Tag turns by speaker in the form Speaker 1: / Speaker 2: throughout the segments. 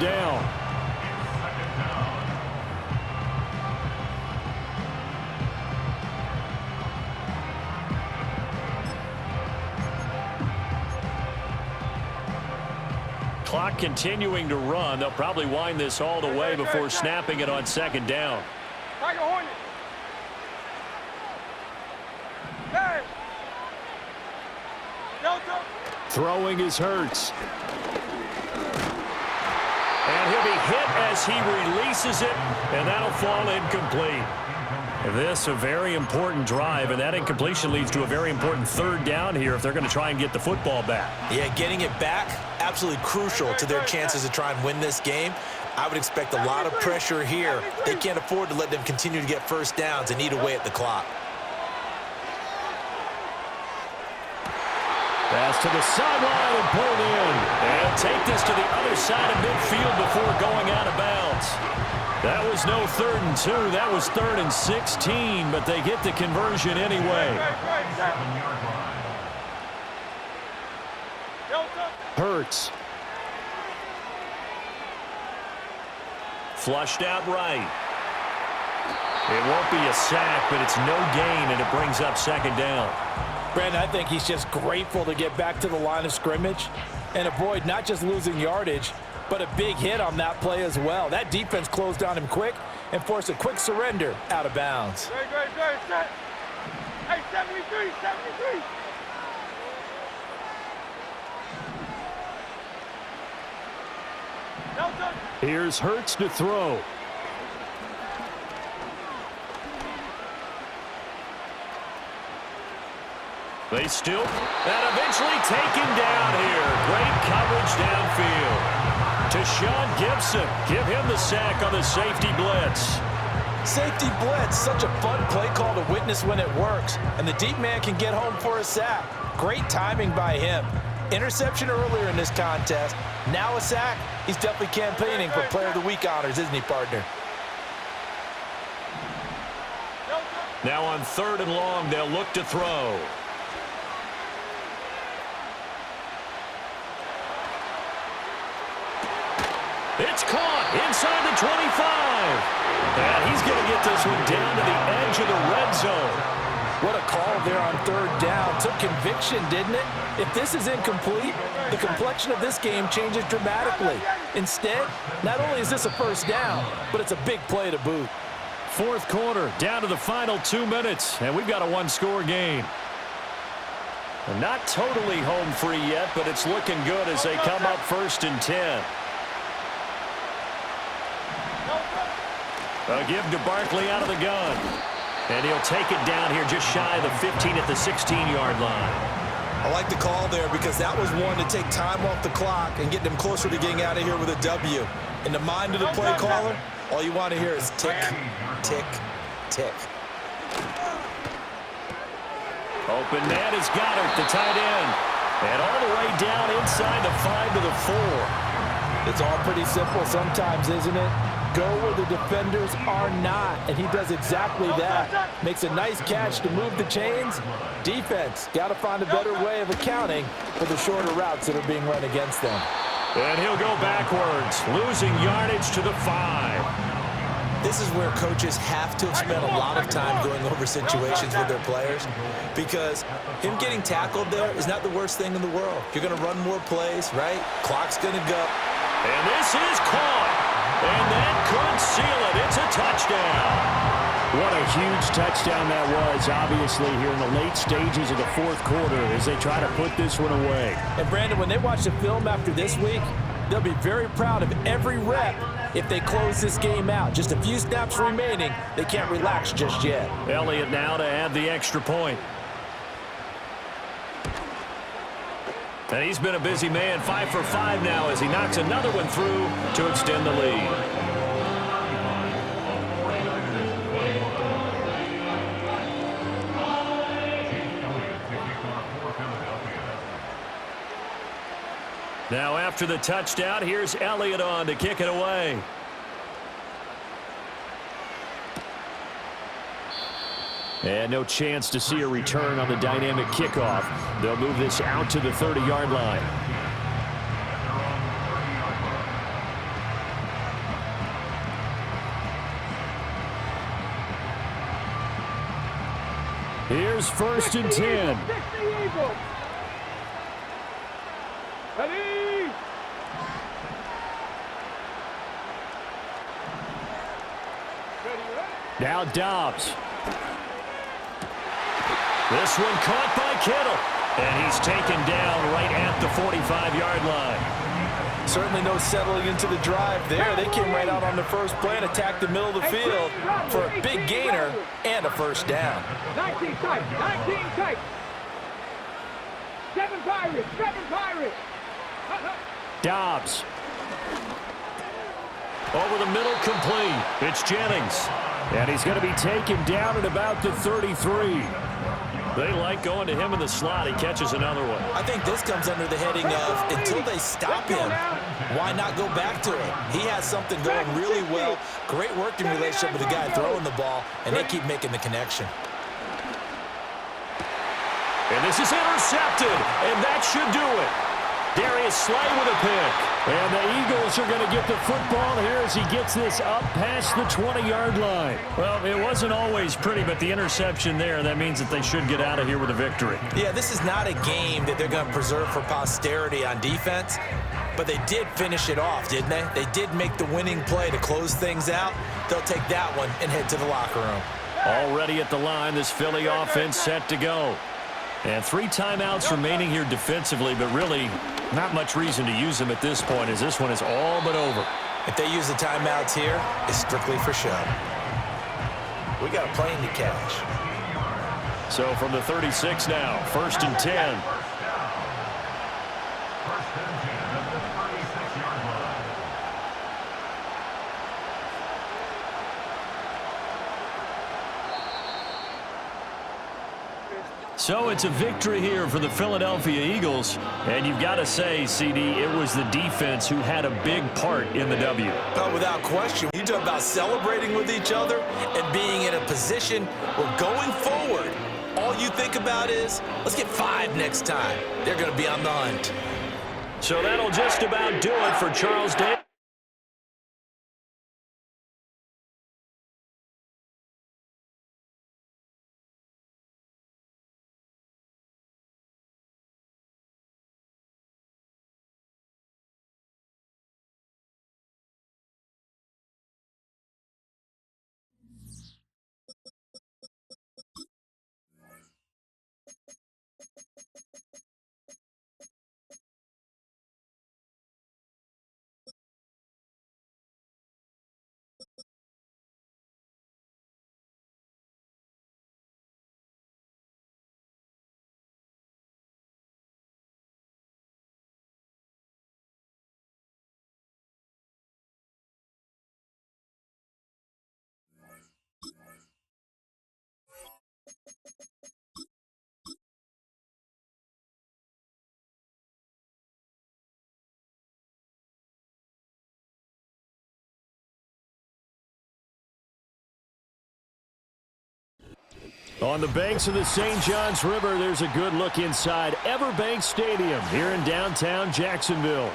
Speaker 1: down. Clock continuing to run. They'll probably wind this all the way before snapping it on second down. Throwing is Hurts. And he'll be hit as he releases it, and that'll fall incomplete. This a very important drive, and that incompletion leads to a very important third down here if they're going to try and get the football back.
Speaker 2: Yeah, getting it back, absolutely crucial to their chances to try and win this game. I would expect a lot of pressure here. They can't afford to let them continue to get first downs and eat away at the clock.
Speaker 1: Pass to the sideline and pulled in. And take this to the other side of midfield before going out of bounds. That was no 3rd and 2. That was 3rd and 16, but they get the conversion anyway. Hurts. Flushed out right. It won't be a sack, but it's no gain, and it brings up second down.
Speaker 3: Brandon, I think he's just grateful to get back to the line of scrimmage and avoid not just losing yardage, but a big hit on that play as well. That defense closed on him quick and forced a quick surrender out of bounds.
Speaker 4: Hey, 73, 73.
Speaker 1: Here's Hurts to throw. They still, and eventually taken down here. Great coverage downfield. To Sean Gibson. Give him the sack on the safety blitz.
Speaker 3: Safety blitz, such a fun play call to witness when it works. And the deep man can get home for a sack. Great timing by him. Interception earlier in this contest. Now a sack. He's definitely campaigning for Player of the Week honors, isn't he, partner?
Speaker 1: Now on 3rd and long, they'll look to throw. It's caught inside the 25. And he's going to get this one down to the edge of the red zone.
Speaker 3: What a call there on 3rd down. Took conviction, didn't it? If this is incomplete, the complexion of this game changes dramatically. Instead, not only is this a first down, but it's a big play to boot.
Speaker 1: 4th quarter, down to the final 2 minutes, and we've got a one-score game. And not totally home free yet, but it's looking good as they come up 1st and 10. A give to Barkley out of the gun. And he'll take it down here just shy of the 15 at the 16-yard line.
Speaker 2: I like the call there because that was one to take time off the clock and get them closer to getting out of here with a W. In the mind of the play caller, all you want to hear is tick, tick, tick.
Speaker 1: Open man is Goddard, the tight end. And all the way down inside the 5 to the 4.
Speaker 3: It's all pretty simple sometimes, isn't it? Go where the defenders are not, and he does exactly that. Makes a nice catch to move the chains. Defense, got to find a better way of accounting for the shorter routes that are being run against them.
Speaker 1: And he'll go backwards, losing yardage to the 5.
Speaker 2: This is where coaches have to have spent a lot of time going over situations with their players because him getting tackled there is not the worst thing in the world. You're going to run more plays, right? Clock's going to go.
Speaker 1: And this is caught. And that could seal it. It's a touchdown. What a huge touchdown that was, obviously, here in the late stages of the 4th quarter as they try to put this one away.
Speaker 3: And, Brandon, when they watch the film after this week, they'll be very proud of every rep if they close this game out. Just a few snaps remaining. They can't relax just yet.
Speaker 1: Elliott now to add the extra point. And he's been a busy man, 5 for 5 now as he knocks another one through to extend the lead. Now after the touchdown, here's Elliott on to kick it away. And no chance to see a return on the dynamic kickoff. They'll move this out to the 30-yard line. Here's 1st and 10.
Speaker 4: Ready?
Speaker 1: Now Dobbs. This one caught by Kittle. And he's taken down right at the 45-yard line.
Speaker 3: Certainly no settling into the drive there. They came right out on the first play and attacked the middle of the field for a big gainer and a first down.
Speaker 4: 19 tight, 19 tight. 7 Pirates, 7 Pirates.
Speaker 1: Dobbs. Over the middle, complete. It's Jennings. And he's going to be taken down at about the 33. They like going to him in the slot. He catches another one.
Speaker 2: I think this comes under the heading of until they stop him, why not go back to it? He has something going really well. Great working relationship with the guy throwing the ball, and they keep making the connection.
Speaker 1: And this is intercepted, and that should do it. Darius Slay with a pick. And the Eagles are going to get the football here as he gets this up past the 20-yard line. Well, it wasn't always pretty, but the interception there, that means that they should get out of here with a victory.
Speaker 2: Yeah, this is not a game that they're going to preserve for posterity on defense, but they did finish it off, didn't they? They did make the winning play to close things out. They'll take that one and head to the locker room.
Speaker 1: Already at the line, this Philly offense set to go. And 3 timeouts remaining here defensively, but really not much reason to use them at this point as this one is all but over.
Speaker 2: If they use the timeouts here, it's strictly for show. We got a plane to catch.
Speaker 1: So from the 36 now, 1st and 10. So it's a victory here for the Philadelphia Eagles. And you've got to say, CD, it was the defense who had a big part in the W.
Speaker 2: Oh, without question. You talk about celebrating with each other and being in a position where going forward, all you think about is, let's get 5 next time. They're going to be on the hunt.
Speaker 1: So that'll just about do it for Charles Davis. On the banks of the St. Johns River, there's a good look inside Everbank Stadium here in downtown Jacksonville.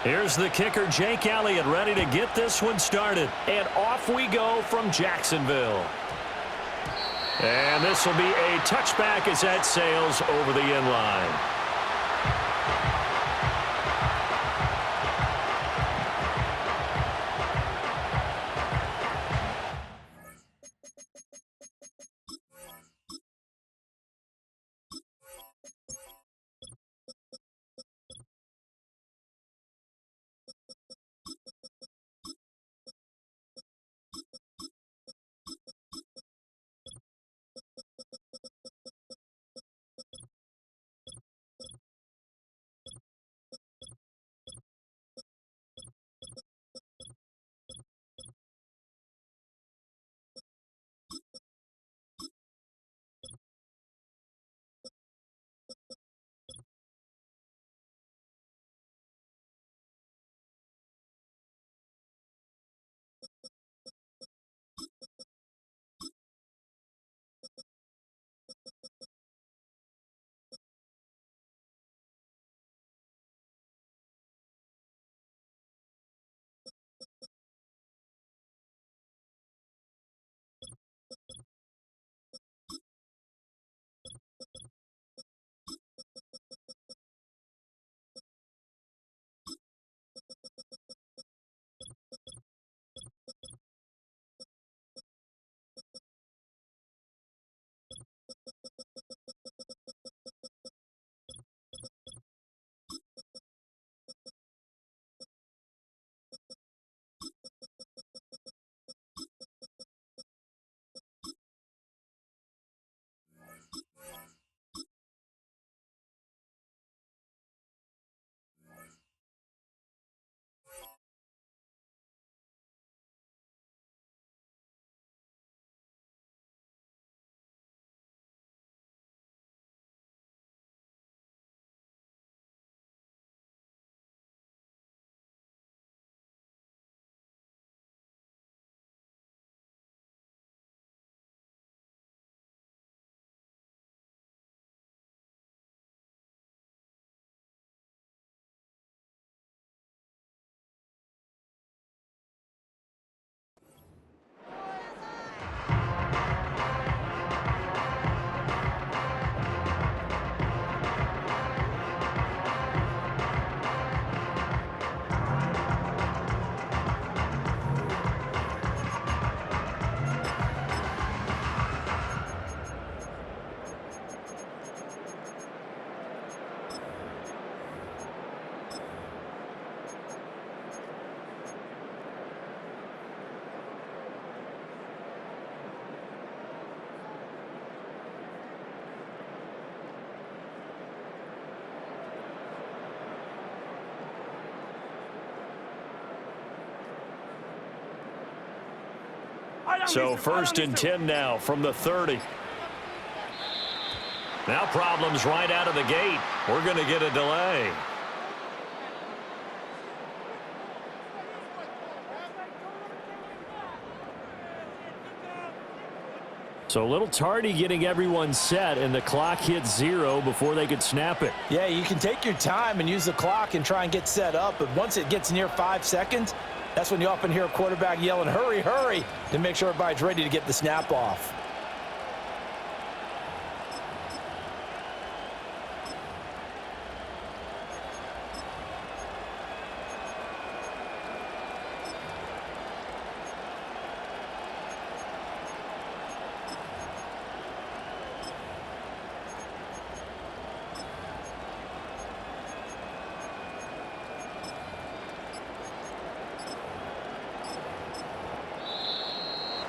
Speaker 1: Here's the kicker, Jake Elliott, ready to get this one started. And off we go from Jacksonville. And this will be a touchback as that sails over the end line. So 1st and 10 now from the 30. Now problems right out of the gate. We're going to get a delay. So a little tardy getting everyone set, and the clock hit 0 before they could snap it.
Speaker 3: Yeah, you can take your time and use the clock and try and get set up, but once it gets near 5 seconds, that's when you often hear a quarterback yelling, hurry, hurry, to make sure everybody's ready to get the snap off.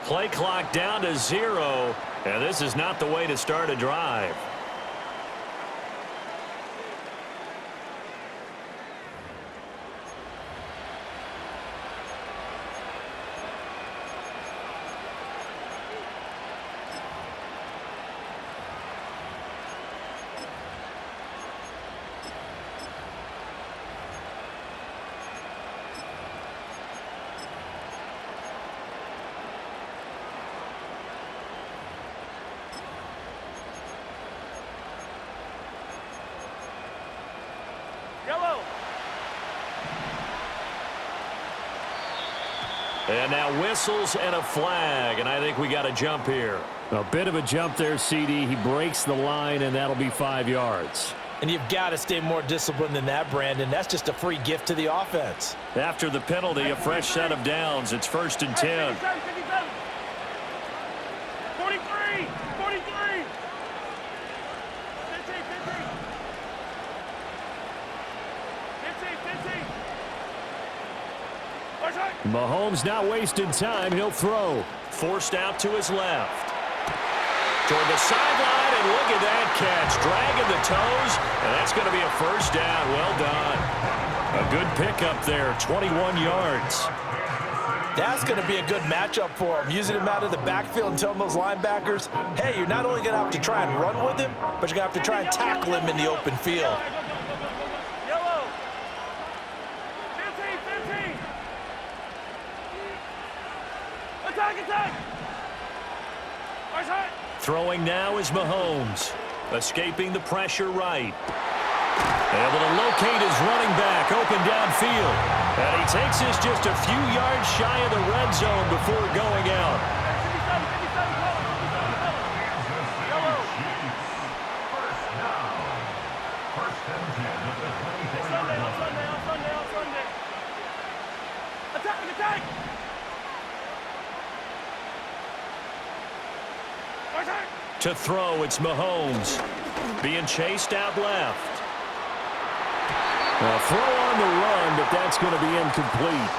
Speaker 1: Play clock down to 0, and this is not the way to start a drive. And now whistles and a flag, and I think we got a jump here. A bit of a jump there, CD. He breaks the line, and that'll be 5 yards.
Speaker 3: And you've got to stay more disciplined than that, Brandon. That's just a free gift to the offense.
Speaker 1: After the penalty, a fresh set of downs. It's 1st and 10.
Speaker 4: 43! 43! 15!
Speaker 1: Mahomes not wasting time. He'll throw. Forced out to his left. Toward the sideline, and look at that catch. Dragging the toes, and that's going to be a first down. Well done. A good pickup there, 21 yards.
Speaker 3: That's going to be a good matchup for him, using him out of the backfield and telling those linebackers, hey, you're not only going to have to try and run with him, but you're going to have to try and tackle him in the open field.
Speaker 4: Yellow! 15! Attack!
Speaker 1: Throwing now is Mahomes. Escaping the pressure right. Able to locate his running back open downfield. And he takes this just a few yards shy of the red zone before going out. To throw, it's Mahomes. Being chased out left. A throw on the run, but that's going to be incomplete.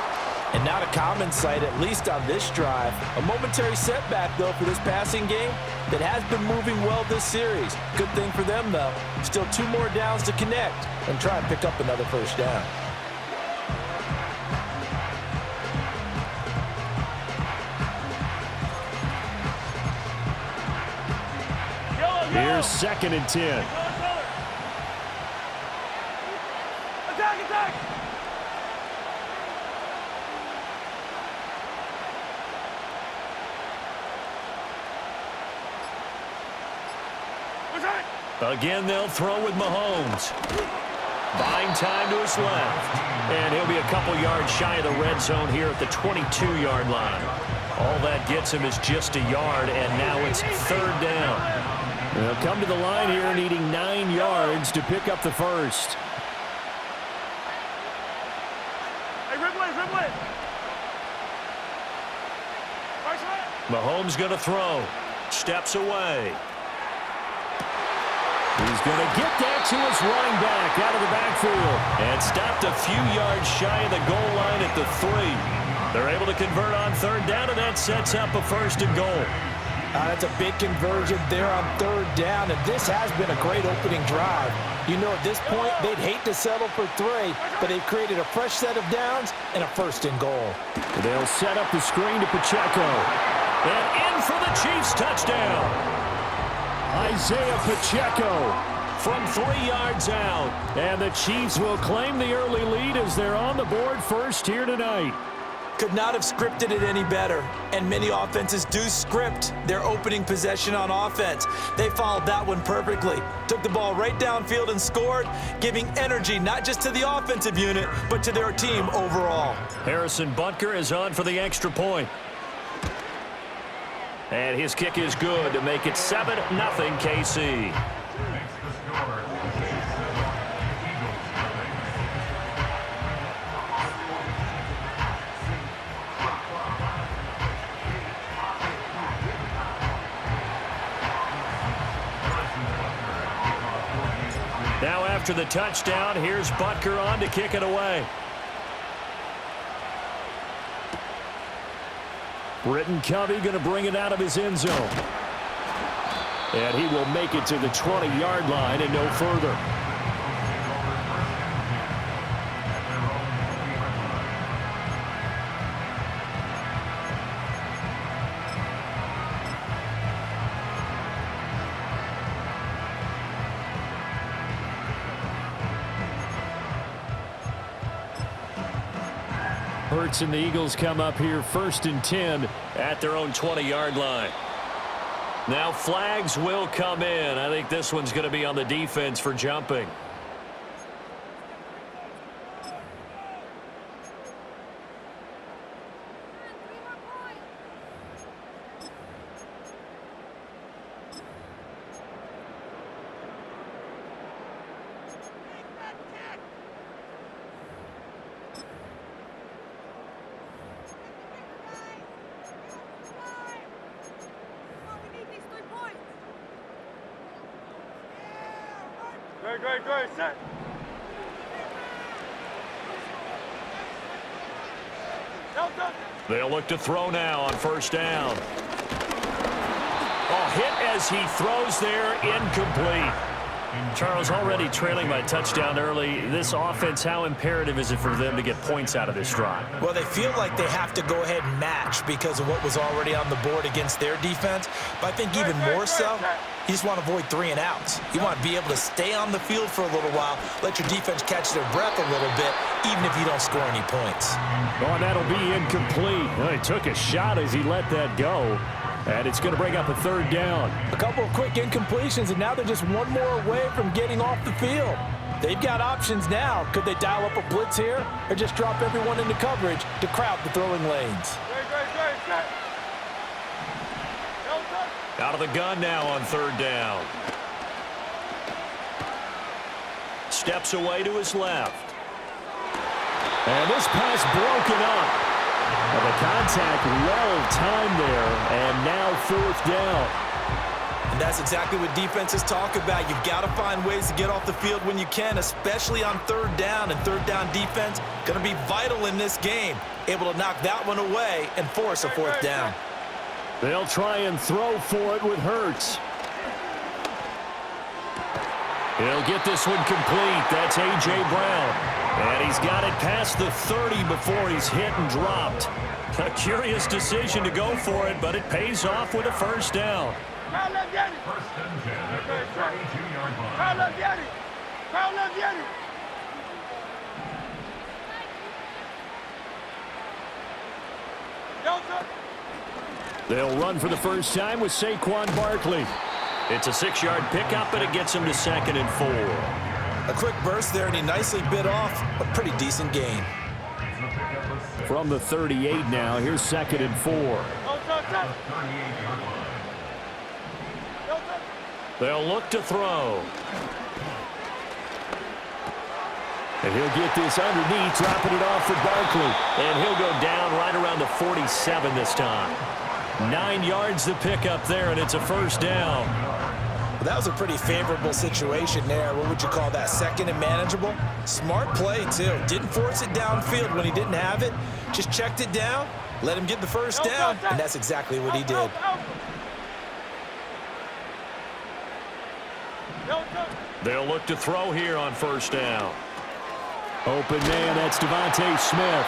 Speaker 3: And not a common sight, at least on this drive. A momentary setback, though, for this passing game that has been moving well this series. Good thing for them, though. Still 2 more downs to connect and try and pick up another first down.
Speaker 1: Here's 2nd and 10.
Speaker 4: Attack, attack!
Speaker 1: Again, they'll throw with Mahomes. Buying time to his left. And he'll be a couple yards shy of the red zone here at the 22-yard line. All that gets him is just a yard, and now it's 3rd down. They'll come to the line here needing 9 yards to pick up the first.
Speaker 4: Hey, Ripley, Ripley!
Speaker 1: Mahomes going to throw. Steps away. He's going to get that to his running back out of the backfield. And stopped a few yards shy of the goal line at the 3. They're able to convert on 3rd down, and that sets up a 1st and goal.
Speaker 3: That's a big conversion there on 3rd down, and this has been a great opening drive. You know, at this point, they'd hate to settle for 3, but they've created a fresh set of downs and a 1st and goal.
Speaker 1: They'll set up the screen to Pacheco. And in for the Chiefs touchdown. Isaiah Pacheco from 3 yards out. And the Chiefs will claim the early lead as they're on the board first here tonight.
Speaker 2: Could not have scripted it any better. And many offenses do script their opening possession on offense. They followed that one perfectly. Took the ball right downfield and scored, giving energy not just to the offensive unit, but to their team overall.
Speaker 1: Harrison Butker is on for the extra point. And his kick is good to make it 7-0 KC. Now after the touchdown, here's Butker on to kick it away. Britton Covey going to bring it out of his end zone. And he will make it to the 20-yard line and no further. Hurts and the Eagles come up here 1st and 10 at their own 20-yard line. Now flags will come in. I think this one's going to be on the defense for jumping.
Speaker 4: Great, set.
Speaker 1: They'll look to throw now on 1st down. Oh, hit as he throws there, incomplete. Charles, already trailing by touchdown early. This offense, how imperative is it for them to get points out of this drive?
Speaker 2: Well, they feel like they have to go ahead and match because of what was already on the board against their defense. But I think even more so, you just want to avoid 3 and outs. You want to be able to stay on the field for a little while, let your defense catch their breath a little bit, even if you don't score any points.
Speaker 1: Oh, and that'll be incomplete. Well, he took a shot as he let that go. And it's going to bring up a 3rd down.
Speaker 3: A couple of quick incompletions, and now they're just 1 more away from getting off the field. They've got options now. Could they dial up a blitz here or just drop everyone into coverage to crowd the throwing lanes?
Speaker 4: Great, set.
Speaker 1: Out of the gun now on 3rd down. Steps away to his left. And this pass broken up. And the contact well timed there, and now 4th down.
Speaker 2: And that's exactly what defenses talk about. You've got to find ways to get off the field when you can, especially on third down. And third down defense going to be vital in this game. Able to knock that one away and force a fourth down.
Speaker 1: They'll try and throw for it with Hurts. He'll get this one complete. That's A.J. Brown. And he's got it past the 30 before he's hit and dropped. A curious decision to go for it, but it pays off with a first down.
Speaker 4: Crowd left Yanni.
Speaker 5: First and 10 at the 32-yard line.
Speaker 4: Crowd left Yanni. Crowd left Yanni. Delta.
Speaker 1: They'll run for the first time with Saquon Barkley. It's a 6-yard pickup, and it gets him to 2nd and 4.
Speaker 2: A quick burst there, and he nicely bit off a pretty decent gain.
Speaker 1: From the 38 now, here's 2nd and 4.
Speaker 4: Delta.
Speaker 1: They'll look to throw. And he'll get this underneath, dropping it off for Barkley. And he'll go down right around the 47 this time. 9 yards to pick up there, and it's a first down.
Speaker 2: Well, that was a pretty favorable situation there. What would you call that? 2nd and manageable? Smart play, too. Didn't force it downfield when he didn't have it. Just checked it down, let him get the first down, and that's exactly what he did.
Speaker 1: They'll look to throw here on first down. Open man, that's Devontae Smith.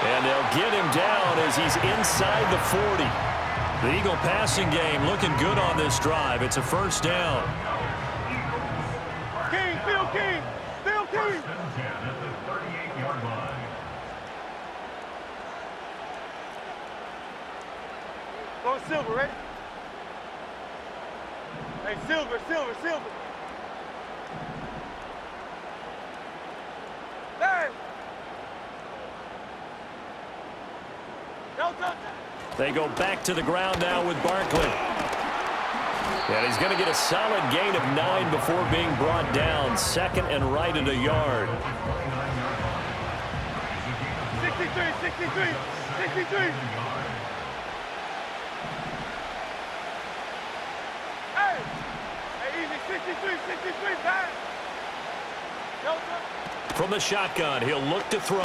Speaker 1: And they'll get him down as he's inside the 40. The Eagle passing game looking good on this drive. It's a first down.
Speaker 4: King, Phil King. Phil King.
Speaker 5: First and 10 at the 38-yard line.
Speaker 4: Go Silver, right? Hey, Silver. Hey! Delta!
Speaker 1: They go back to the ground now with Barkley. And he's going to get a solid gain of 9 before being brought down. 2nd and right at a yard.
Speaker 4: 63. Hey! Hey, easy. 63, back. Delta.
Speaker 1: From the shotgun, he'll look to throw.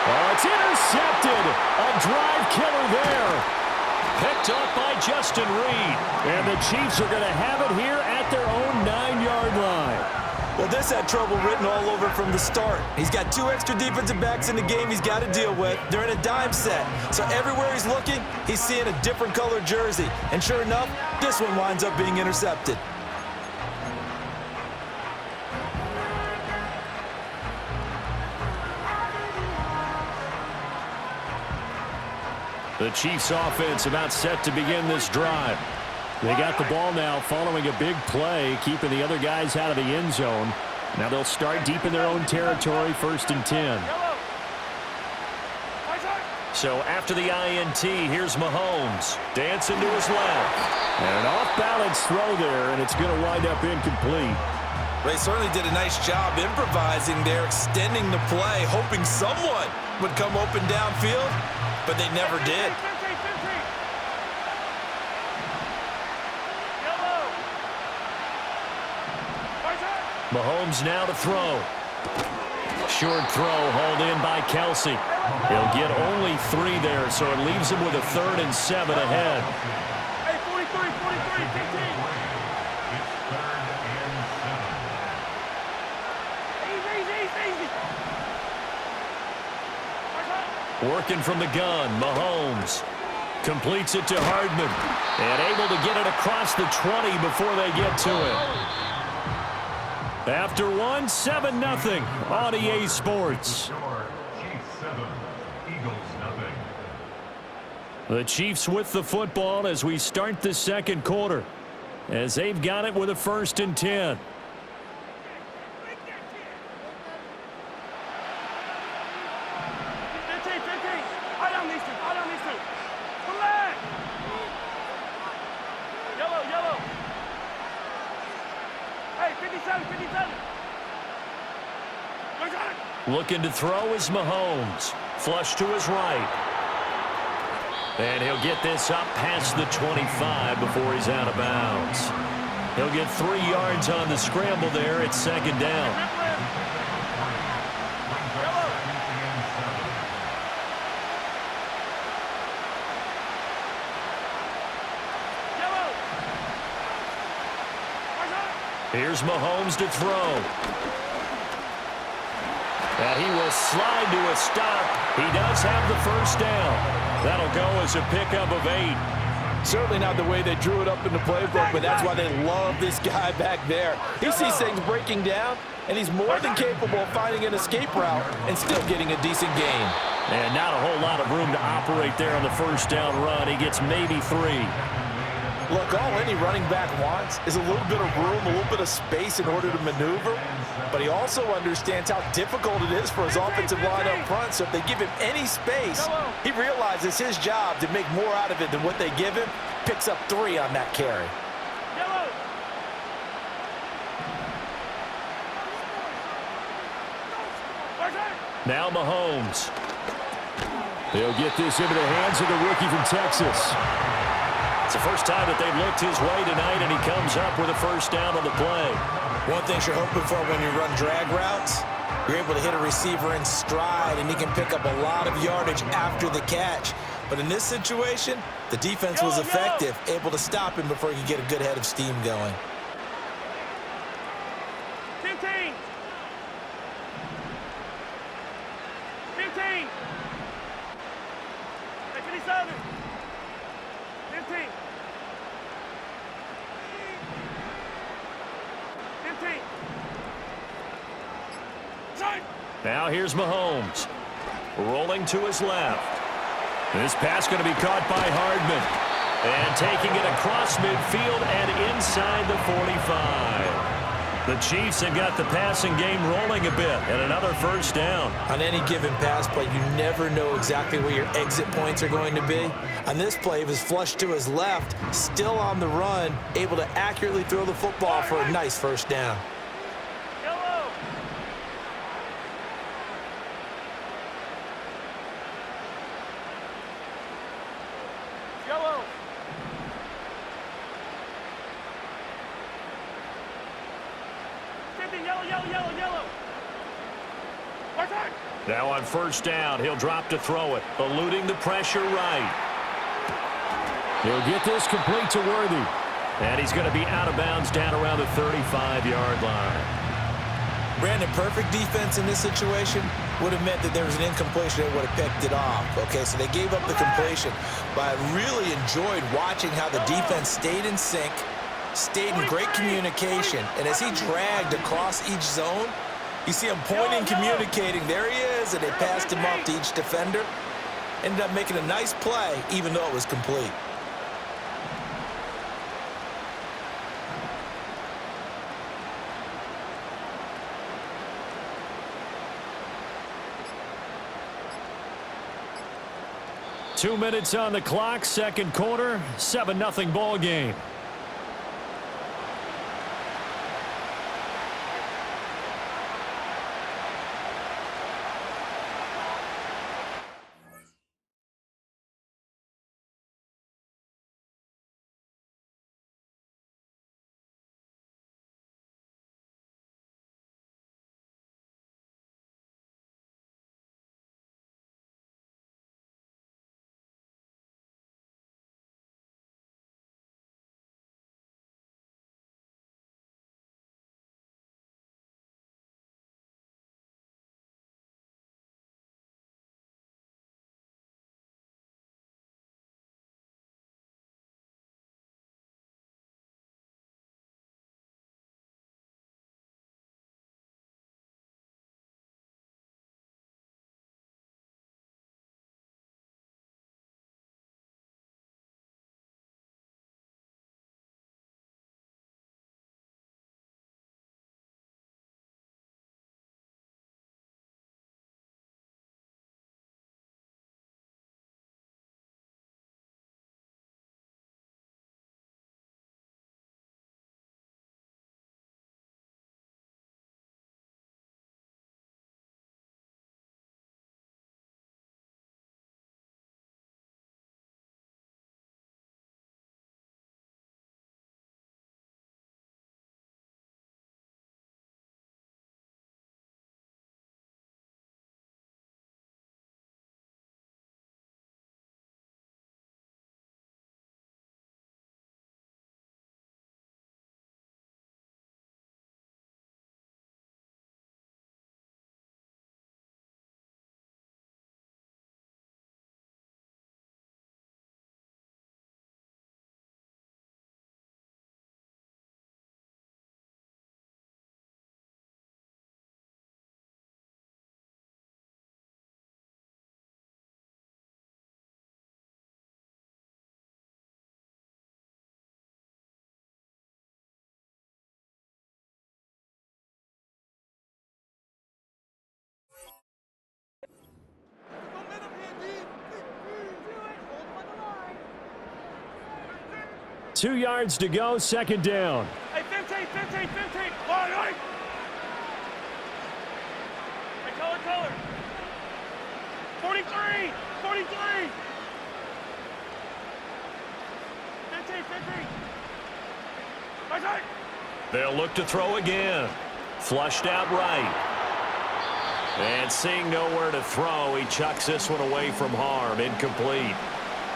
Speaker 1: Oh, it's intercepted. A drive killer there. Picked up by Justin Reed. And the Chiefs are going to have it here at their own 9-yard line.
Speaker 2: Well, this had trouble written all over from the start. He's got 2 extra defensive backs in the game he's got to deal with. They're in a dime set. So everywhere he's looking, he's seeing a different colored jersey. And sure enough, this one winds up being intercepted.
Speaker 1: The Chiefs offense about set to begin this drive. They got the ball now following a big play, keeping the other guys out of the end zone. Now they'll start deep in their own territory, 1st and 10. So after the INT, here's Mahomes. Dancing to his left. And an off-balance throw there, and it's going to wind up incomplete.
Speaker 2: They certainly did a nice job improvising there, extending the play, hoping someone would come open downfield, but they never did.
Speaker 1: Mahomes now to throw. Short throw hauled in by Kelsey. He'll get only 3 there, so it leaves him with a 3rd and 7 ahead.
Speaker 4: Hey, 43, 15.
Speaker 5: It's 3rd and 7.
Speaker 4: Easy.
Speaker 1: Working from the gun, Mahomes completes it to Hardman. And able to get it across the 20 before they get to it. After 1, 7-0 on EA Sports.
Speaker 5: Chiefs 7, Eagles nothing.
Speaker 1: The Chiefs with the football as we start the second quarter, as they've got it with a 1st and 10.
Speaker 4: Hold on these two. Come back. Yellow. Hey, 57.
Speaker 1: Looking to throw is Mahomes. Flush to his right. And he'll get this up past the 25 before he's out of bounds. He'll get 3 yards on the scramble there. It's second down. Here's Mahomes to throw. And he will slide to a stop. He does have the first down. That'll go as a pickup of 8.
Speaker 3: Certainly not the way they drew it up in the playbook, but that's why they love this guy back there. He sees things breaking down, and he's more than capable of finding an escape route and still getting a decent gain.
Speaker 1: And not a whole lot of room to operate there on the first down run. He gets maybe 3.
Speaker 3: Look, all any running back wants is a little bit of room, a little bit of space in order to maneuver. But he also understands how difficult it is for his offensive line up front. So if they give him any space, he realizes his job to make more out of it than what they give him. Picks up 3 on that carry.
Speaker 1: Now Mahomes. He'll get this into the hands of the rookie from Texas. It's the first time that they've looked his way tonight, and he comes up with a first down on the play.
Speaker 2: One thing you're hoping for when you run drag routes, you're able to hit a receiver in stride, and he can pick up a lot of yardage after the catch. But in this situation, the defense was effective, able to stop him before he could get a good head of steam going.
Speaker 4: 15. 15. 57. 15. 15.
Speaker 1: Now here's Mahomes. Rolling to his left. This pass going to be caught by Hardman. And taking it across midfield and inside the 45. The Chiefs have got the passing game rolling a bit, and another first down.
Speaker 2: On any given pass play, you never know exactly where your exit points are going to be. On this play, he was flushed to his left, still on the run, able to accurately throw the football for a nice first down.
Speaker 4: Yellow. Yellow. Yellow.
Speaker 1: Now on first down, he'll drop to throw it, eluding the pressure right. He'll get this complete to Worthy. And he's going to be out of bounds down around the 35-yard line.
Speaker 2: Brandon, perfect defense in this situation would have meant that there was an incompletion that would have picked it off. Okay, so they gave up the completion. But I really enjoyed watching how the defense stayed in sync, stayed in great communication. And as he dragged across each zone, you see him pointing, communicating. There he is, and they passed him off to each defender. Ended up making a nice play, even though it was complete.
Speaker 1: Two minutes on the clock, second quarter, 7-0 ball game. 2 yards to go, second down.
Speaker 4: Hey, 15, 15, 15. Line, line. Hey, color. 43, 43. 15, 15. Right.
Speaker 1: They'll look to throw again. Flushed out right. And seeing nowhere to throw, he chucks this one away from harm. Incomplete.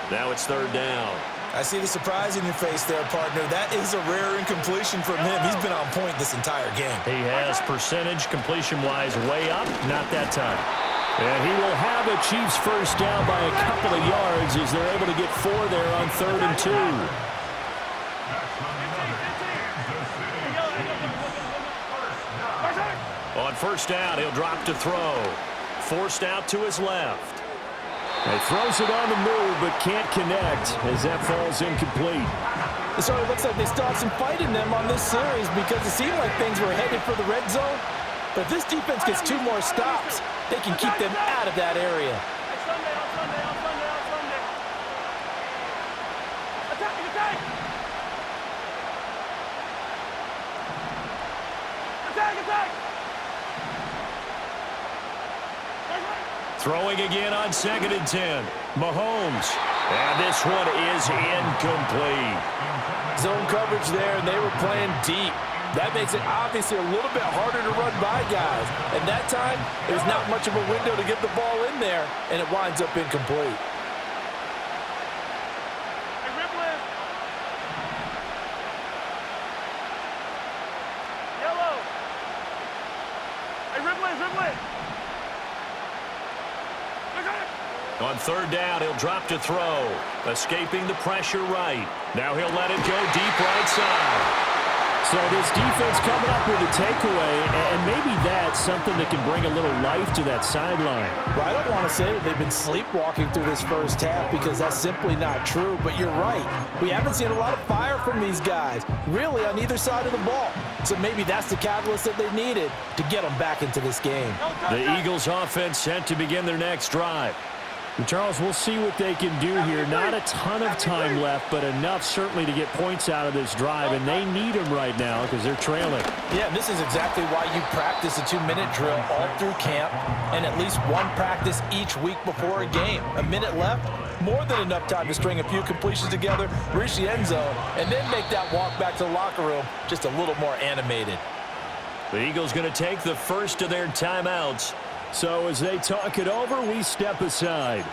Speaker 1: Now it's third down.
Speaker 2: I see the surprise in your face there, partner. That is a rare incompletion from him. He's been on point this entire game.
Speaker 1: He has percentage completion-wise way up. Not that time. And he will have a Chiefs first down by a couple of yards as they're able to get 4 there on 3rd and 2. On first down, he'll drop to throw. Forced out to his left. He throws it on the move, but can't connect as that falls incomplete.
Speaker 3: It sort of looks like they still have some fight in them on this series because it seemed like things were headed for the red zone. But if this defense gets 2 more stops, they can keep them out of that area.
Speaker 4: Sunday. Attack.
Speaker 1: Throwing again on 2nd and 10. Mahomes. And this one is incomplete.
Speaker 3: Zone coverage there, and they were playing deep. That makes it obviously a little bit harder to run by guys. And that time, there's not much of a window to get the ball in there, and it winds up incomplete.
Speaker 1: On 3rd down, he'll drop to throw. Escaping the pressure right. Now he'll let it go deep right side. So this defense coming up with a takeaway, and maybe that's something that can bring a little life to that sideline.
Speaker 3: Well, I don't want to say that they've been sleepwalking through this first half because that's simply not true, but you're right. We haven't seen a lot of fire from these guys, really on either side of the ball. So maybe that's the catalyst that they needed to get them back into this game.
Speaker 1: The Eagles offense set to begin their next drive. And Charles, we'll see what they can do here. Not a ton of time left, but enough certainly to get points out of this drive, and they need them right now because they're trailing.
Speaker 3: Yeah, this is exactly why you practice a 2-minute drill all through camp and at least one practice each week before a game. A minute left, more than enough time to string a few completions together, reach the end zone, and then make that walk back to the locker room just a little more animated.
Speaker 1: The Eagles going to take the first of their timeouts. So as they talk it over, we step aside.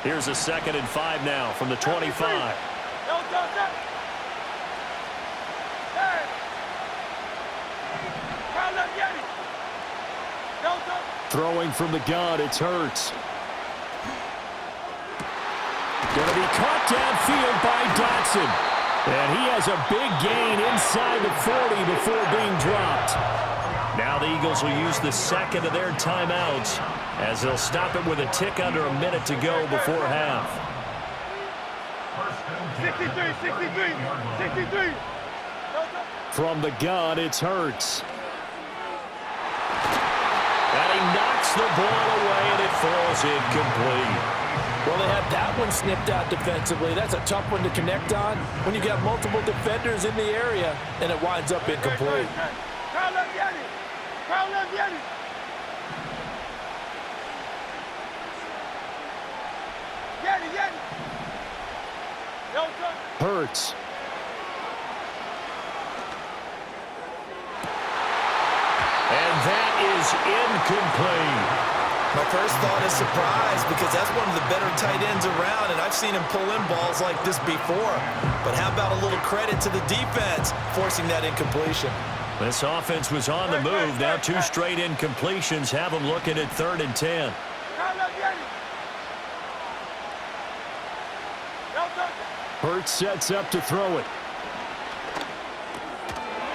Speaker 1: Here's a 2nd and 5 now from the 25. Throwing from the gun, it's Hurts. Going to be caught downfield by Dotson. And he has a big gain inside the 40 before being dropped. Now the Eagles will use the 2nd of their timeouts as they'll stop it with a tick under a minute to go before half.
Speaker 4: 63.
Speaker 1: From the gun, it's Hurts. And he knocks the ball away, and it falls incomplete.
Speaker 3: Well, they had that one snipped out defensively. That's a tough one to connect on when you got multiple defenders in the area, and it winds up incomplete.
Speaker 1: Hurts. And that is incomplete.
Speaker 2: My first thought is surprise because that's one of the better tight ends around, and I've seen him pull in balls like this before. But how about a little credit to the defense forcing that incompletion?
Speaker 1: This offense was on the move. Now 2 straight incompletions have them looking at 3rd and 10. Hurts sets up to throw it.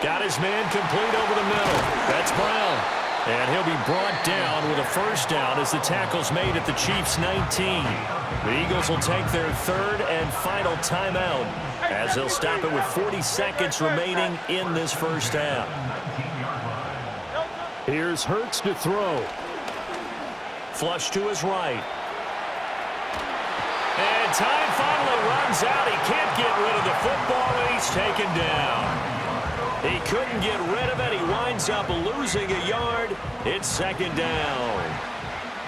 Speaker 1: Got his man complete over the middle. That's Brown. And he'll be brought down with a first down as the tackle's made at the Chiefs' 19. The Eagles will take their 3rd and final timeout as they'll stop it with 40 seconds remaining in this first half. Here's Hurts to throw. Flush to his right. And time finally runs out. He can't get rid of the football, and he's taken down. He couldn't get rid of it. He winds up losing a yard. It's second down.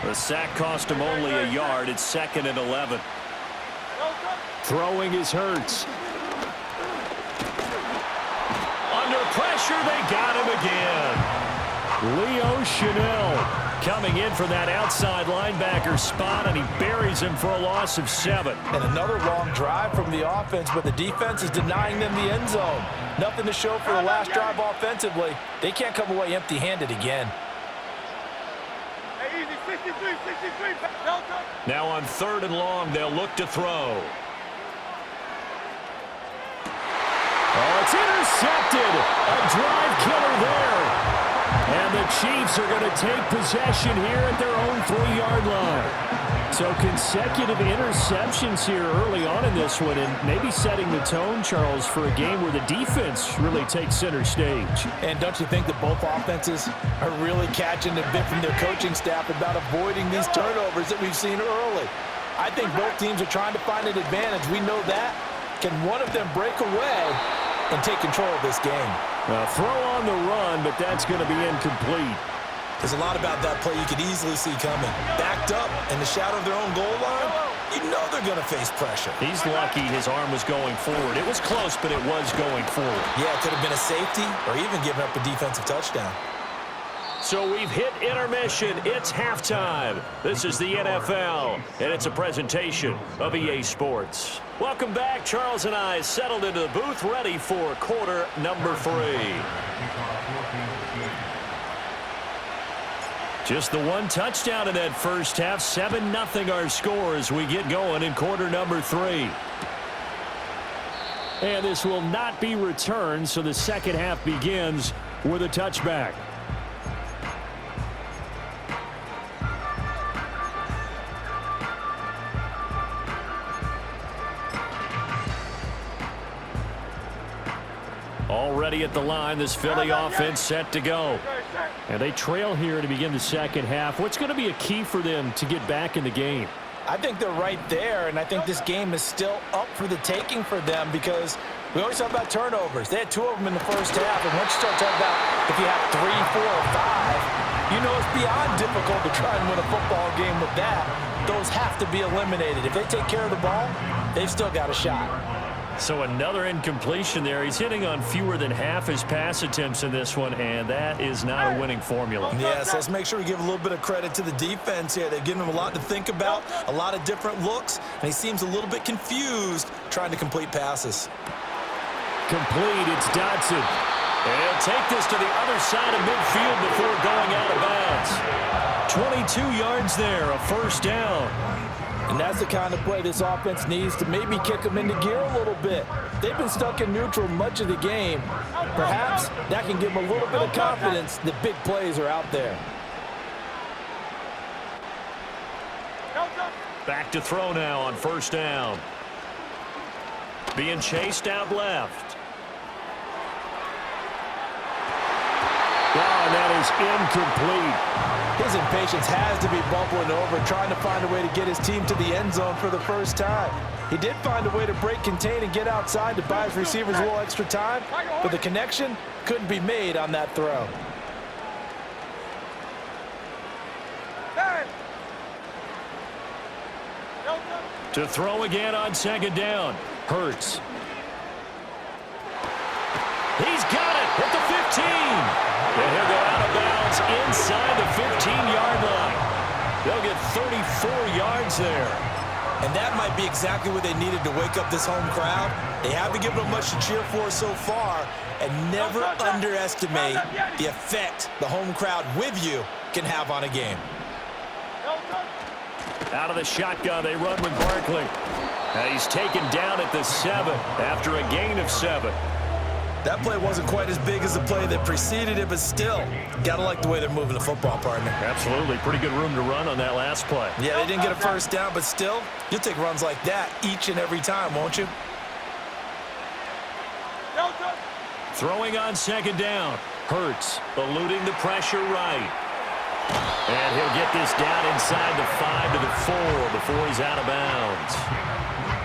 Speaker 1: The sack cost him only a yard. It's 2nd and 11. Throwing is Hurts. Under pressure, they got him again. Leo Chanel coming in for that outside linebacker spot, and he buries him for a loss of 7.
Speaker 3: And another long drive from the offense, but the defense is denying them the end zone. Nothing to show for the last drive offensively. They can't come away empty-handed again.
Speaker 4: Hey, easy, 63.
Speaker 1: Now on 3rd and long, they'll look to throw. Oh, it's intercepted. A drive killer there. And the Chiefs are going to take possession here at their own 3-yard line. So consecutive interceptions here early on in this one, and maybe setting the tone, Charles, for a game where the defense really takes center stage.
Speaker 3: And don't you think that both offenses are really catching a bit from their coaching staff about avoiding these turnovers that we've seen early? I think both teams are trying to find an advantage. We know that. Can one of them break away and take control of this game?
Speaker 1: Throw on the run, but that's going to be incomplete.
Speaker 2: There's a lot about that play you could easily see coming. Backed up in the shadow of their own goal line, you know they're going to face pressure.
Speaker 1: He's lucky his arm was going forward. It was close, but it was going forward.
Speaker 2: Yeah, it could have been a safety or even giving up a defensive touchdown.
Speaker 1: So we've hit intermission. It's halftime. This is the NFL, and it's a presentation of EA Sports. Welcome back. Charles and I settled into the booth, ready for quarter number 3. Just the one touchdown in that first half. 7-0 our score as we get going in quarter number 3. And this will not be returned, so the second half begins with a touchback. Already at the line, this Philly offense set to go. And they trail here to begin the second half. What's going to be a key for them to get back in the game?
Speaker 3: I think they're right there, and I think this game is still up for the taking for them because we always talk about turnovers. They had 2 of them in the first half, and once you start talking about if you have 3, 4, or 5, you know it's beyond difficult to try and win a football game with that. Those have to be eliminated. If they take care of the ball, they've still got a shot.
Speaker 1: So another incompletion there. He's hitting on fewer than half his pass attempts in this one, and that is not a winning formula.
Speaker 2: Yeah, so let's make sure we give a little bit of credit to the defense here. They've given him a lot to think about, a lot of different looks, and he seems a little bit confused trying to complete passes.
Speaker 1: Complete, it's Dodson. And he'll take this to the other side of midfield before going out of bounds. 22 yards there, a first down.
Speaker 3: And that's the kind of play this offense needs to maybe kick them into gear a little bit. They've been stuck in neutral much of the game. Perhaps that can give them a little bit of confidence that big plays are out there.
Speaker 1: Back to throw now on first down. Being chased out left. Oh, and that is incomplete.
Speaker 3: His impatience has to be bubbling over, trying to find a way to get his team to the end zone for the first time. He did find a way to break contain and get outside to buy his receivers a little extra time, but the connection couldn't be made on that throw.
Speaker 1: To throw again on second down. Hurts. He's got it at the 15. And he'll go out of bounds inside the 15-yard line. They'll get 34 yards there.
Speaker 2: And that might be exactly what they needed to wake up this home crowd. They haven't given them much to cheer for so far, and never underestimate the effect the home crowd with you can have on a game.
Speaker 1: Out of the shotgun, they run with Barkley. And he's taken down at the 7 after a gain of 7.
Speaker 2: That play wasn't quite as big as the play that preceded it, but still, gotta like the way they're moving the football, partner.
Speaker 1: Absolutely. Pretty good room to run on that last play.
Speaker 2: Yeah, they didn't get a first down, but still, you'll take runs like that each and every time, won't you?
Speaker 1: Throwing on second down. Hurts eluding the pressure right. And he'll get this down inside the 5 to the 4 before he's out of bounds.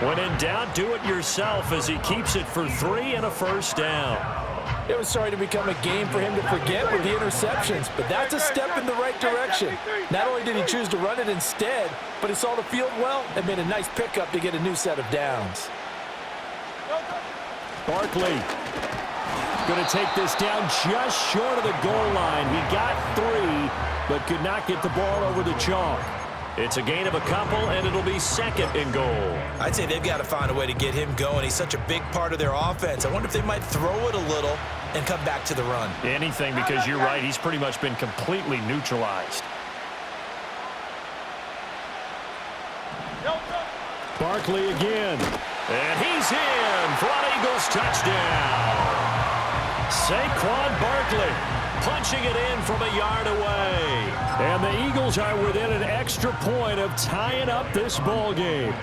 Speaker 1: When in doubt, do it yourself as he keeps it for 3 and a first down.
Speaker 3: It was starting to become a game for him to forget with the interceptions, but that's a step in the right direction. Not only did he choose to run it instead, but he saw the field well and made a nice pickup to get a new set of downs.
Speaker 1: Barkley going to take this down just short of the goal line. He got 3, but could not get the ball over the chalk. It's a gain of a couple, and it'll be 2nd and goal.
Speaker 2: I'd say they've got to find a way to get him going. He's such a big part of their offense. I wonder if they might throw it a little and come back to the run.
Speaker 1: Anything, because you're right. He's pretty much been completely neutralized. Barkley again. And he's in for an Eagles touchdown. Saquon Barkley punching it in from a yard away. And the Eagles are within an extra point of tying up this ball game.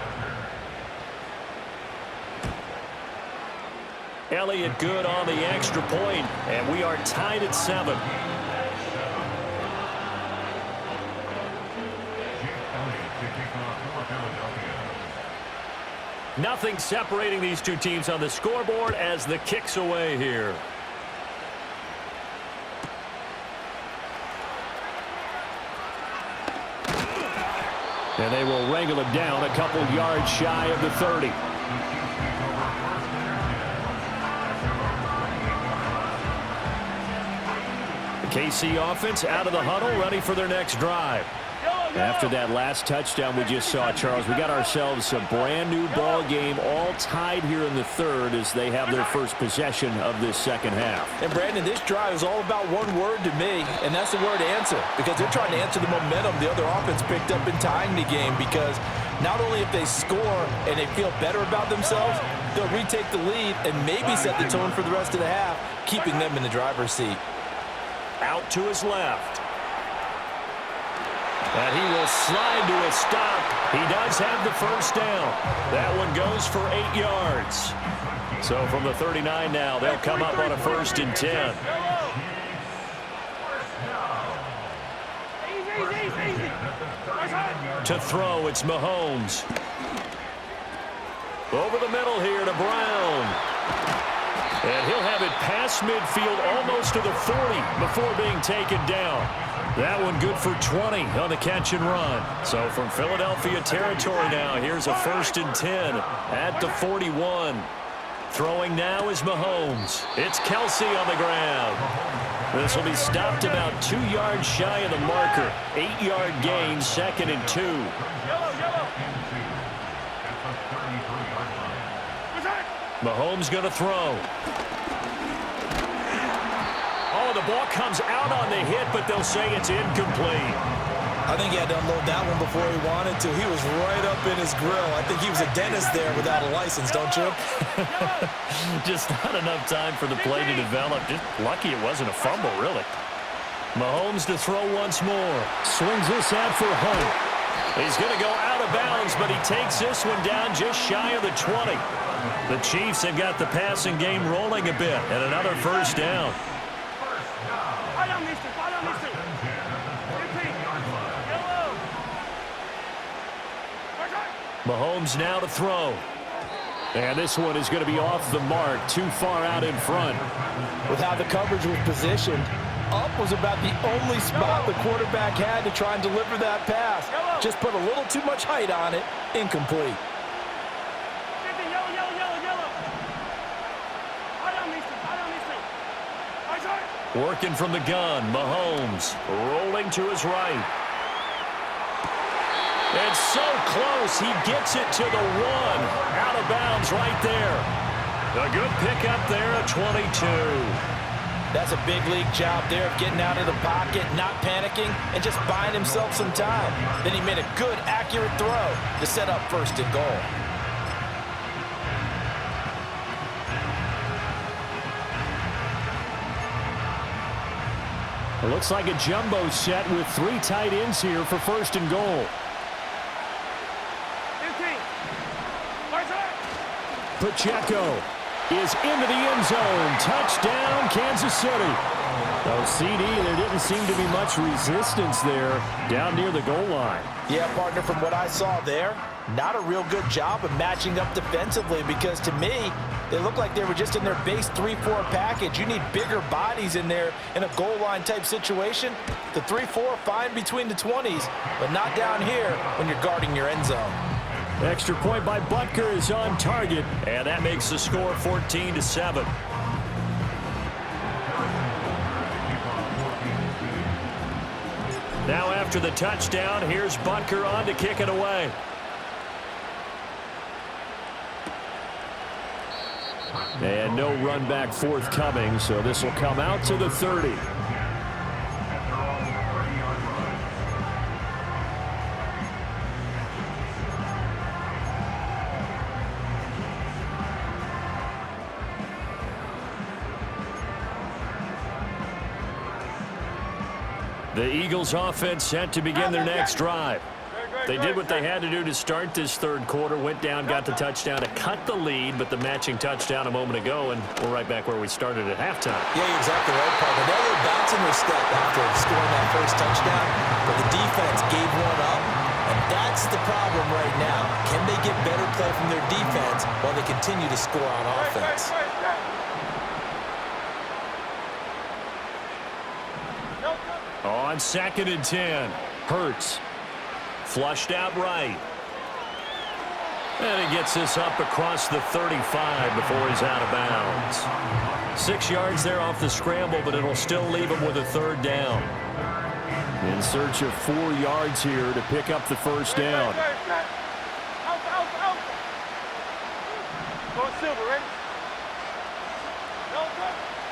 Speaker 1: Elliott good on the extra point, and we are tied at 7. Nothing separating these two teams on the scoreboard as the kick's away here. And they will wrangle him down a couple yards shy of the 30. The KC offense out of the huddle, ready for their next drive. After that last touchdown we just saw, Charles, we got ourselves a brand new ball game, all tied here in the 3rd as they have their first possession of this second half.
Speaker 3: And Brandon, this drive is all about one word to me, and that's the word answer, because they're trying to answer the momentum the other offense picked up in tying the game, because not only if they score and they feel better about themselves, they'll retake the lead and maybe set the tone for the rest of the half, keeping them in the driver's seat.
Speaker 1: Out to his left. And he will slide to a stop. He does have the first down. That one goes for 8 yards. So from the 39 now, they'll come up on a 1st and 10. To throw, it's Mahomes. Over the middle here to Brown. And he'll have it past midfield almost to the 40 before being taken down. That one good for 20 on the catch and run. So from Philadelphia territory now, here's a 1st and 10 at the 41. Throwing now is Mahomes. It's Kelsey on the ground. This will be stopped about 2 yards shy of the marker. 8-yard gain, 2nd and 2. Mahomes going to throw. Oh, the ball comes out on the hit, but they'll say it's incomplete.
Speaker 2: I think he had to unload that one before he wanted to. He was right up in his grill. I think he was a dentist there without a license, don't you?
Speaker 1: Just not enough time for the play to develop. Just lucky it wasn't a fumble, really. Mahomes to throw once more. Swings this out for Hunt. He's going to go out of bounds, but he takes this one down just shy of the 20. The Chiefs have got the passing game rolling a bit, and another 1st down. Mahomes now to throw. And this one is going to be off the mark, too far out in front.
Speaker 3: With how the coverage was positioned, up was about the only spot the quarterback had to try and deliver that pass. Just put a little too much height on it. Incomplete.
Speaker 1: Working from the gun, Mahomes rolling to his right. And so close, he gets it to the 1. Out of bounds right there. A good pickup there at 22.
Speaker 3: That's a big league job there of getting out of the pocket, not panicking, and just buying himself some time. Then he made a good, accurate throw to set up 1st and goal.
Speaker 1: It looks like a jumbo set with 3 tight ends here for 1st and goal. Pacheco is into the end zone. Touchdown, Kansas City. Oh, CD, there didn't seem to be much resistance there down near the goal line.
Speaker 3: Yeah, partner, from what I saw there, not a real good job of matching up defensively, because to me, they look like they were just in their base 3-4 package. You need bigger bodies in there in a goal line type situation. The 3-4 fine between the 20s, but not down here when you're guarding your end zone.
Speaker 1: Extra point by Butker is on target, and that makes the score 14-7. Now after the touchdown, here's Butker on to kick it away. And no run back forthcoming, so this will come out to the 30. The Eagles offense set to begin their next drive. They did what they had to do to start this third quarter, went down, got the touchdown to cut the lead, but the matching touchdown a moment ago, and we're right back where we started at halftime.
Speaker 2: Yeah, you're exactly right, partner. They were bouncing their step after scoring that first touchdown, but the defense gave one up, and that's the problem right now. Can they get better play from their defense while they continue to score on offense?
Speaker 1: On 2nd and 10, Hurts. Flushed out right. And he gets this up across the 35 before he's out of bounds. 6 yards there off the scramble, but it'll still leave him with a third down. In search of 4 yards here to pick up the first down.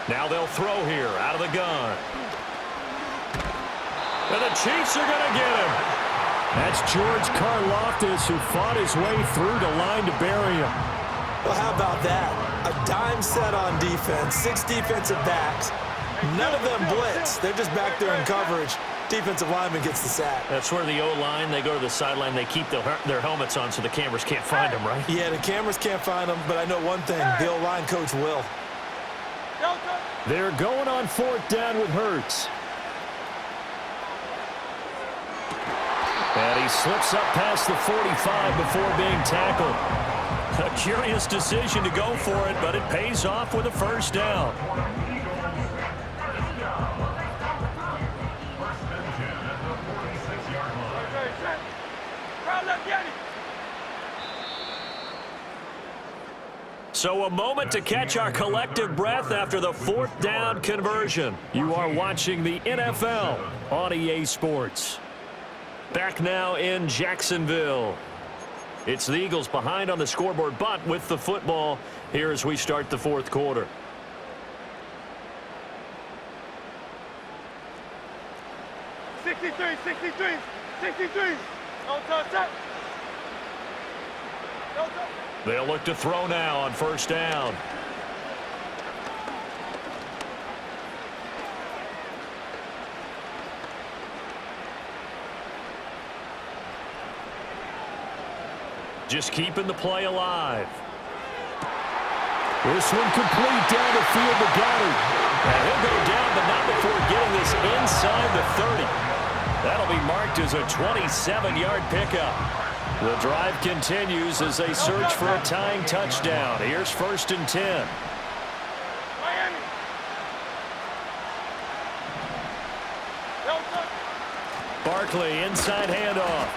Speaker 1: Now they'll throw here out of the gun. And the Chiefs are going to get him. That's George Karlaftis, who fought his way through the line to bury him.
Speaker 2: Well, how about that? A dime set on defense, 6 defensive backs. None of them blitz. They're just back there in coverage. Defensive lineman gets the sack.
Speaker 1: That's where the O-line, they go to the sideline, they keep their helmets on so the cameras can't find them, right?
Speaker 2: Yeah, the cameras can't find them, but I know one thing. The O-line coach will.
Speaker 1: They're going on 4th down with Hurts. And he slips up past the 45 before being tackled. A curious decision to go for it, but it pays off with a first down. So a moment to catch our collective breath after the 4th down conversion. You are watching the NFL on EA Sports. Back now in Jacksonville. It's the Eagles behind on the scoreboard, but with the football here as we start the 4th quarter. They'll look to throw now on 1st down. Just keeping the play alive. This one complete down the field to Goddard. And he'll go down, but not before getting this inside the 30. That'll be marked as a 27-yard pickup. The drive continues as they search for a tying touchdown. Here's 1st and 10. Barkley, inside handoff.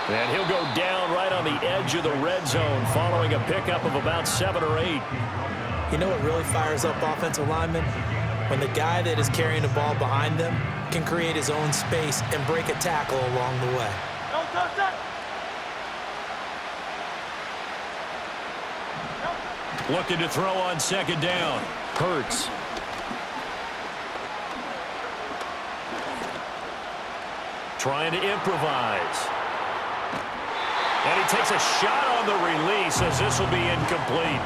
Speaker 1: And he'll go down right on the edge of the red zone following a pickup of about 7 or 8.
Speaker 2: You know what really fires up offensive linemen? When the guy that is carrying the ball behind them can create his own space and break a tackle along the way.
Speaker 1: Looking to throw on 2nd down. Hurts. Trying to improvise. And he takes a shot on the release as this will be incomplete.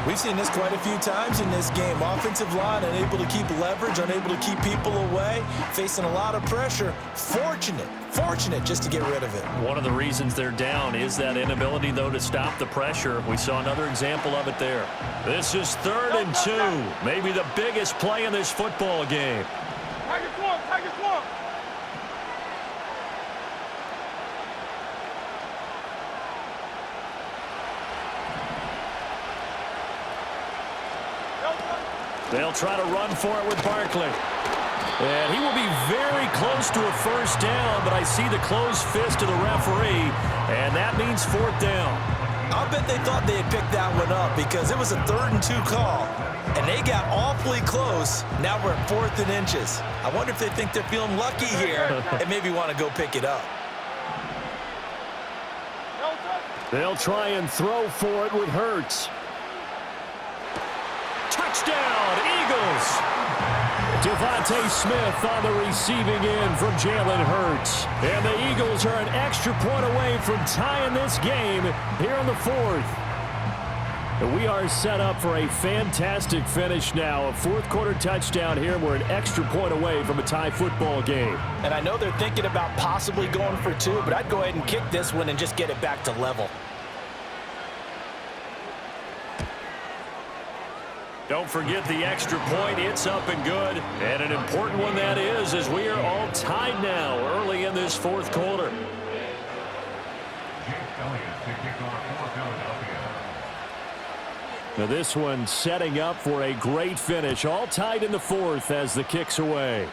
Speaker 2: We've seen this quite a few times in this game. Offensive line unable to keep leverage, unable to keep people away, facing a lot of pressure. Fortunate just to get rid of it.
Speaker 1: One of the reasons they're down is that inability, though, to stop the pressure. We saw another example of it there. This is 3rd and 2. Maybe the biggest play in this football game. They'll try to run for it with Barkley. And he will be very close to a first down, but I see the closed fist of the referee, and that means fourth down.
Speaker 2: I'll bet they thought they had picked that one up because it was a 3rd and 2 call, and they got awfully close. Now we're at 4th and inches. I wonder if they think they're feeling lucky here and maybe want to go pick it up.
Speaker 1: They'll try and throw for it with Hurts. Touchdown, Eagles! Devontae Smith on the receiving end from Jalen Hurts. And the Eagles are an extra point away from tying this game here in the 4th. We are set up for a fantastic finish now. A 4th quarter touchdown here. We're an extra point away from a tie football game.
Speaker 3: And I know they're thinking about possibly going for 2, but I'd go ahead and kick this one and just get it back to level.
Speaker 1: Don't forget the extra point. It's up and good. And an important one that is, as we are all tied now early in this 4th quarter. Now this one setting up for a great finish. All tied in the 4th as the kick's away.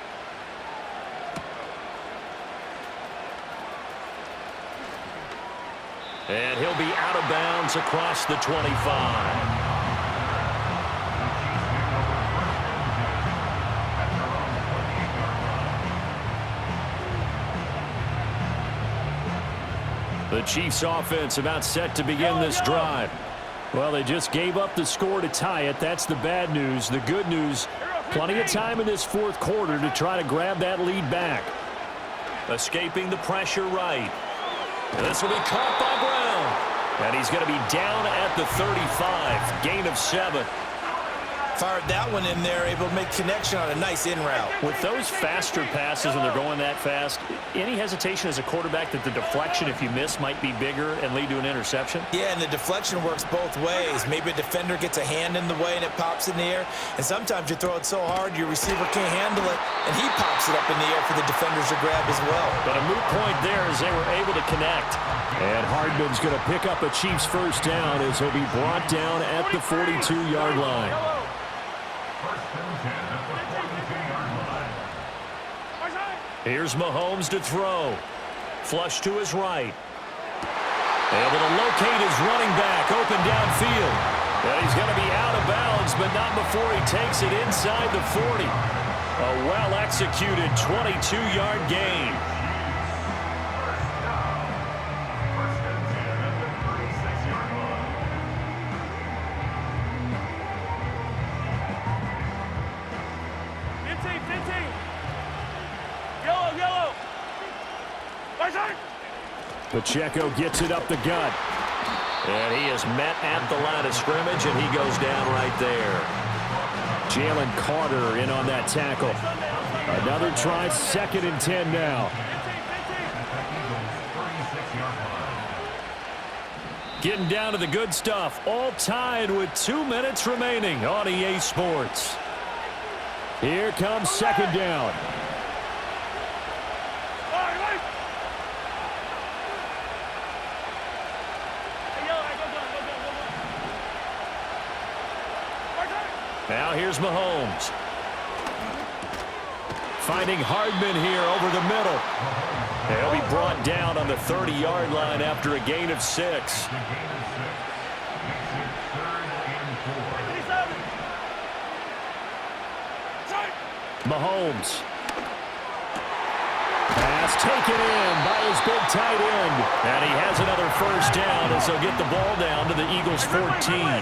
Speaker 1: And he'll be out of bounds across the 25. The Chiefs offense about set to begin this drive. Well, they just gave up the score to tie it. That's the bad news. The good news, plenty of time in this 4th quarter to try to grab that lead back. Escaping the pressure right. And this will be caught by Brown. And he's going to be down at the 35. Gain of 7.
Speaker 2: Fired that one in there, able to make connection on a nice in route.
Speaker 1: With those faster passes when they're going that fast, any hesitation as a quarterback that the deflection, if you miss, might be bigger and lead to an interception?
Speaker 2: Yeah, and the deflection works both ways. Maybe a defender gets a hand in the way and it pops in the air. And sometimes you throw it so hard your receiver can't handle it, and he pops it up in the air for the defenders to grab as well.
Speaker 1: But a moot point there as they were able to connect. And Hardman's going to pick up a Chiefs first down as he'll be brought down at the 42-yard line. Here's Mahomes to throw. Flush to his right. Able to locate his running back open downfield. And he's going to be out of bounds, but not before he takes it inside the 40. A well-executed 22-yard gain. Pacheco gets it up the gut. And he is met at the line of scrimmage, and he goes down right there. Jalen Carter in on that tackle. Another try, 2nd and 10 now. Getting down to the good stuff. All tied with 2 minutes remaining on EA Sports. Here comes 2nd down. Now here's Mahomes. Finding Hardman here over the middle. He'll be brought down on the 30-yard line after a gain of 6. Mahomes. Pass taken in by his big tight end. And he has another first down as they'll get the ball down to the Eagles' 14.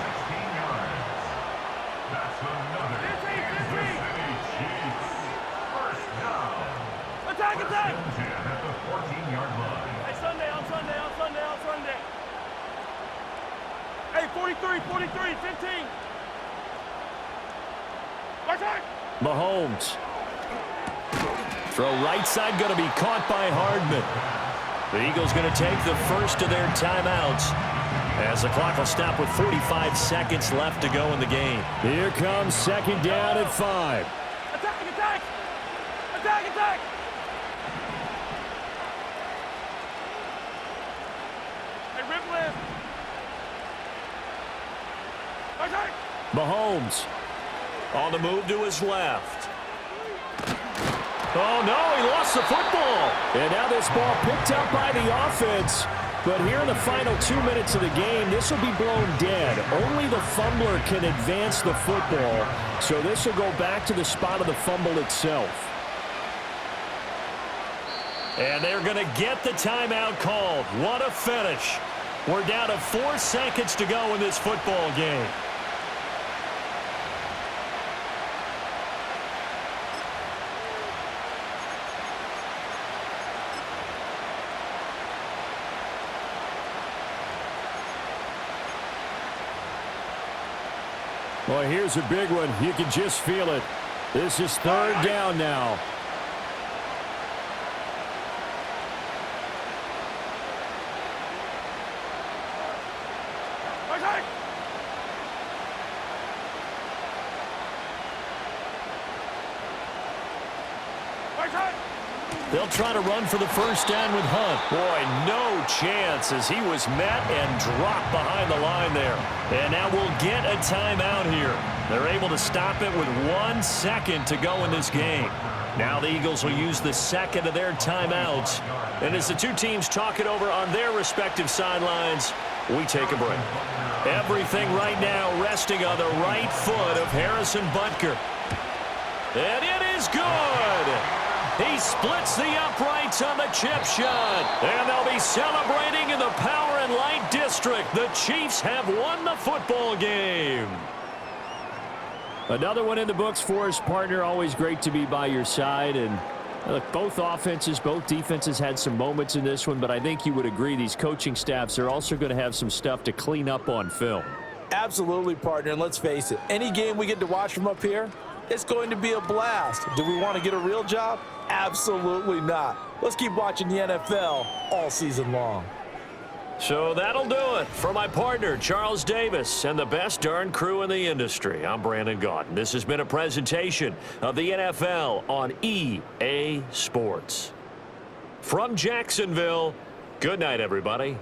Speaker 4: Hey, 43, 15.
Speaker 1: Mahomes. Throw right side going to be caught by Hardman. The Eagles going to take the first of their timeouts as the clock will stop with 45 seconds left to go in the game. Here comes 2nd down at 5.
Speaker 4: Attack! Attack! Hey, Ripley!
Speaker 1: Mahomes On the move to his left. Oh, no, he lost the football. And now this ball picked up by the offense. But here in the final 2 minutes of the game, this will be blown dead. Only the fumbler can advance the football. So this will go back to the spot of the fumble itself. And they're going to get the timeout called. What a finish. We're down to 4 seconds to go in this football game. Well, here's a big one. You can just feel it. This is third down now. They'll try to run for the first down with Hunt. Boy, no chance as he was met and dropped behind the line there. And now we'll get a timeout here. They're able to stop it with 1 second to go in this game. Now the Eagles will use the second of their timeouts. And as the two teams talk it over on their respective sidelines, we take a break. Everything right now resting on the right foot of Harrison Butker. And it is good. He splits the uprights on the chip shot. And they'll be celebrating in the Power and Light District. The Chiefs have won the football game. Another one in the books for us, partner. Always great to be by your side. And look, both offenses, both defenses had some moments in this one, but I think you would agree these coaching staffs are also going to have some stuff to clean up on film.
Speaker 3: Absolutely, partner. And let's face it, any game we get to watch from up here, it's going to be a blast. Do we want to get a real job? Absolutely not. Let's keep watching the NFL all season long.
Speaker 1: So that'll do it for my partner, Charles Davis, and the best darn crew in the industry. I'm Brandon Gaudin. This has been a presentation of the NFL on EA Sports. From Jacksonville, good night, everybody.